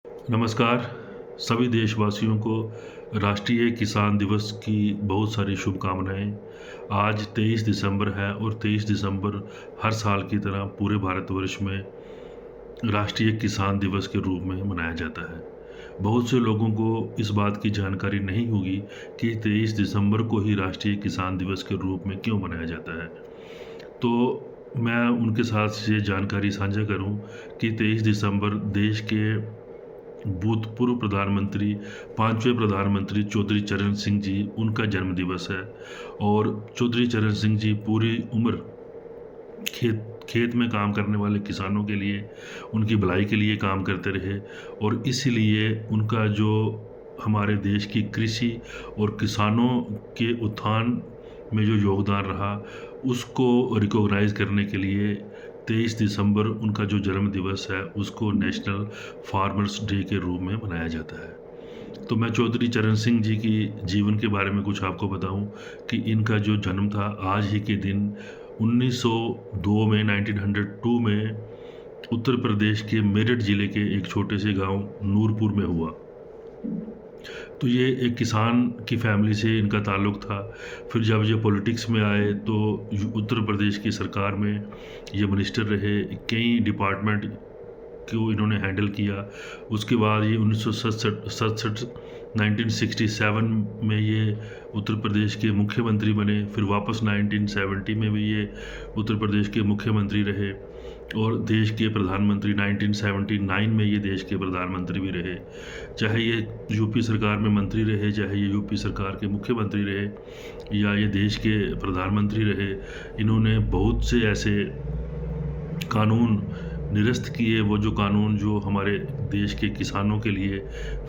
नमस्कार। सभी देशवासियों को राष्ट्रीय किसान दिवस की बहुत सारी शुभकामनाएँ। आज 23 दिसंबर है और 23 दिसंबर हर साल की तरह पूरे भारतवर्ष में राष्ट्रीय किसान दिवस के रूप में मनाया जाता है। बहुत से लोगों को इस बात की जानकारी नहीं होगी कि 23 दिसंबर को ही राष्ट्रीय किसान दिवस के रूप में क्यों मनाया जाता है। तो मैं उनके साथ ये जानकारी साझा करूँ कि 23 दिसंबर देश के भूतपूर्व प्रधानमंत्री, 5वें प्रधानमंत्री चौधरी चरण सिंह जी, उनका जन्म दिवस है। और चौधरी चरण सिंह जी पूरी उम्र खेत खेत में काम करने वाले किसानों के लिए, उनकी भलाई के लिए काम करते रहे और इसीलिए उनका जो हमारे देश की कृषि और किसानों के उत्थान में जो योगदान रहा, उसको रिकॉग्नाइज़ करने के लिए 23 दिसंबर उनका जो जन्म दिवस है, उसको नेशनल फार्मर्स डे के रूप में मनाया जाता है। तो मैं चौधरी चरण सिंह जी की जीवन के बारे में कुछ आपको बताऊं कि इनका जो जन्म था आज ही के दिन 1902 में 1902 में उत्तर प्रदेश के मेरठ ज़िले के एक छोटे से गांव नूरपुर में हुआ। तो ये एक किसान की फैमिली से इनका ताल्लुक़ था। फिर जब ये पॉलिटिक्स में आए तो उत्तर प्रदेश की सरकार में ये मिनिस्टर रहे, कई डिपार्टमेंट को इन्होंने हैंडल किया। उसके बाद ये 1967 1967 में ये उत्तर प्रदेश के मुख्यमंत्री बने। फिर वापस 1970 में भी ये उत्तर प्रदेश के मुख्यमंत्री रहे और देश के प्रधानमंत्री 1979 में ये देश के प्रधानमंत्री भी रहे। चाहे ये यूपी सरकार में मंत्री रहे, चाहे ये यूपी सरकार के मुख्यमंत्री रहे या ये देश के प्रधानमंत्री रहे, इन्होंने बहुत से ऐसे कानून निरस्त किए, वो जो कानून जो हमारे देश के किसानों के लिए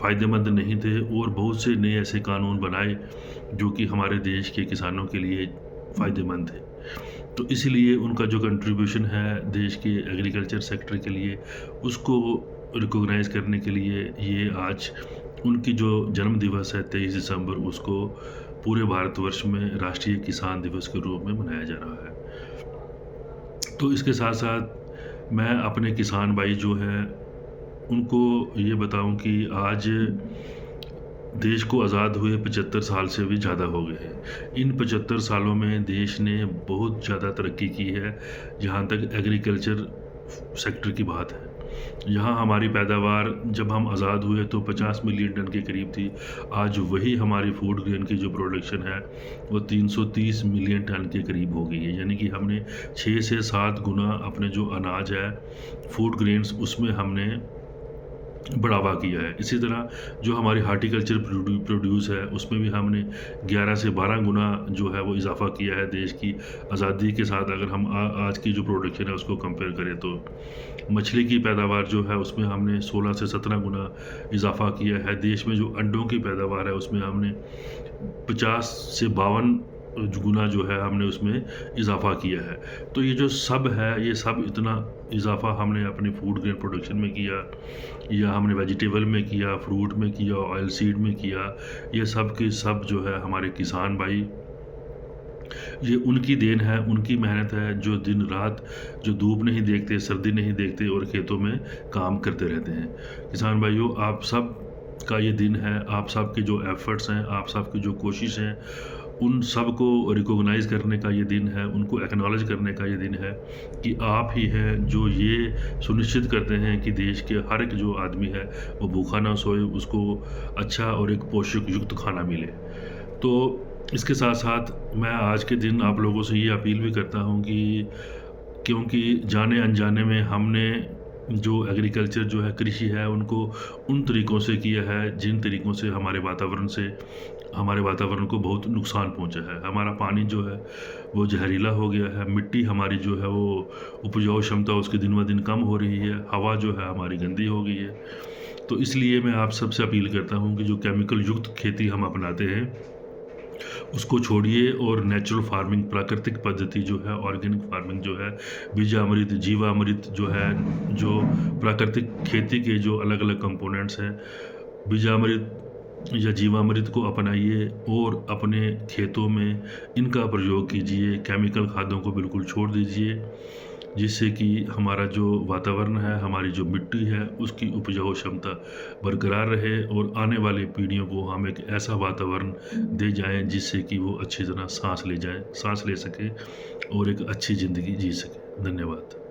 फ़ायदेमंद नहीं थे, और बहुत से नए ऐसे कानून बनाए जो कि हमारे देश के किसानों के लिए फ़ायदेमंद थे। तो इसलिए उनका जो कंट्रीब्यूशन है देश के एग्रीकल्चर सेक्टर के लिए, उसको रिकॉग्नाइज़ करने के लिए ये आज उनकी जो जन्म दिवस है 23 दिसंबर, उसको पूरे भारतवर्ष में राष्ट्रीय किसान दिवस के रूप में मनाया जा रहा है। तो इसके साथ साथ मैं अपने किसान भाई जो हैं उनको ये बताऊं कि आज देश को आज़ाद हुए 75 साल से भी ज़्यादा हो गए हैं। इन 75 सालों में देश ने बहुत ज़्यादा तरक्की की है। जहाँ तक एग्रीकल्चर सेक्टर की बात है, यहाँ हमारी पैदावार जब हम आज़ाद हुए तो 50 मिलियन टन के करीब थी। आज वही हमारी फूड ग्रेन की जो प्रोडक्शन है वो 330 मिलियन टन के करीब हो गई है। यानी कि हमने 6 से 7 गुना अपने जो अनाज है फूड ग्रेन्स, उसमें हमने बढ़ावा किया है। इसी तरह जो हमारी हार्टिकल्चर प्रोड्यूस है, उसमें भी हमने 11 से 12 गुना जो है वो इजाफ़ा किया है। देश की आज़ादी के साथ अगर हम आज की जो प्रोडक्शन है उसको कंपेयर करें तो मछली की पैदावार जो है उसमें हमने 16 से 17 गुना इजाफ़ा किया है। देश में जो अंडों की पैदावार है उसमें हमने 50 से 52 गुना जो है हमने उसमें इजाफ़ा किया है। तो ये जो सब है, ये सब इतना इजाफ़ा हमने अपनी फूड ग्रेन प्रोडक्शन में किया, या हमने वेजिटेबल में किया, फ्रूट में किया, ऑयल सीड में किया। ये सब के सब जो है हमारे किसान भाई, ये उनकी देन है, उनकी मेहनत है, जो दिन रात जो धूप नहीं देखते, सर्दी नहीं देखते और खेतों में काम करते रहते हैं। किसान भाइयों, आप सब का ये दिन है, आप सब के जो एफ़र्ट्स हैं, आप सब की जो कोशिश हैं, उन सब को रिकॉग्नाइज़ करने का ये दिन है, उनको एक्नॉलेज करने का ये दिन है कि आप ही हैं जो ये सुनिश्चित करते हैं कि देश के हर एक जो आदमी है वो भूखा ना सोए, उसको अच्छा और एक पोषक युक्त खाना मिले। तो इसके साथ साथ मैं आज के दिन आप लोगों से ये अपील भी करता हूँ कि क्योंकि जाने अनजाने में हमने जो एग्रीकल्चर जो है, कृषि है, उनको उन तरीक़ों से किया है जिन तरीक़ों से हमारे वातावरण को बहुत नुकसान पहुंचा है। हमारा पानी जो है वो जहरीला हो गया है, मिट्टी हमारी जो है वो उपजाऊ क्षमता उसकी दिन ब दिन कम हो रही है, हवा जो है हमारी गंदी हो गई है। तो इसलिए मैं आप सबसे अपील करता हूं कि जो केमिकल युक्त खेती हम अपनाते हैं उसको छोड़िए और नेचुरल फार्मिंग, प्राकृतिक पद्धति जो है, ऑर्गेनिक फार्मिंग जो है, बीजामृत, जीवामृत जो है, जो प्राकृतिक खेती के जो अलग अलग कंपोनेंट्स हैं, बीजामृत या जीवामृत को अपनाइए और अपने खेतों में इनका प्रयोग कीजिए। केमिकल खादों को बिल्कुल छोड़ दीजिए। जिससे कि हमारा जो वातावरण है, हमारी जो मिट्टी है, उसकी उपजाऊ क्षमता बरकरार रहे और आने वाली पीढ़ियों को हम एक ऐसा वातावरण दे जाएँ जिससे कि वो अच्छी तरह साँस ले सकें और एक अच्छी ज़िंदगी जी सकें। धन्यवाद।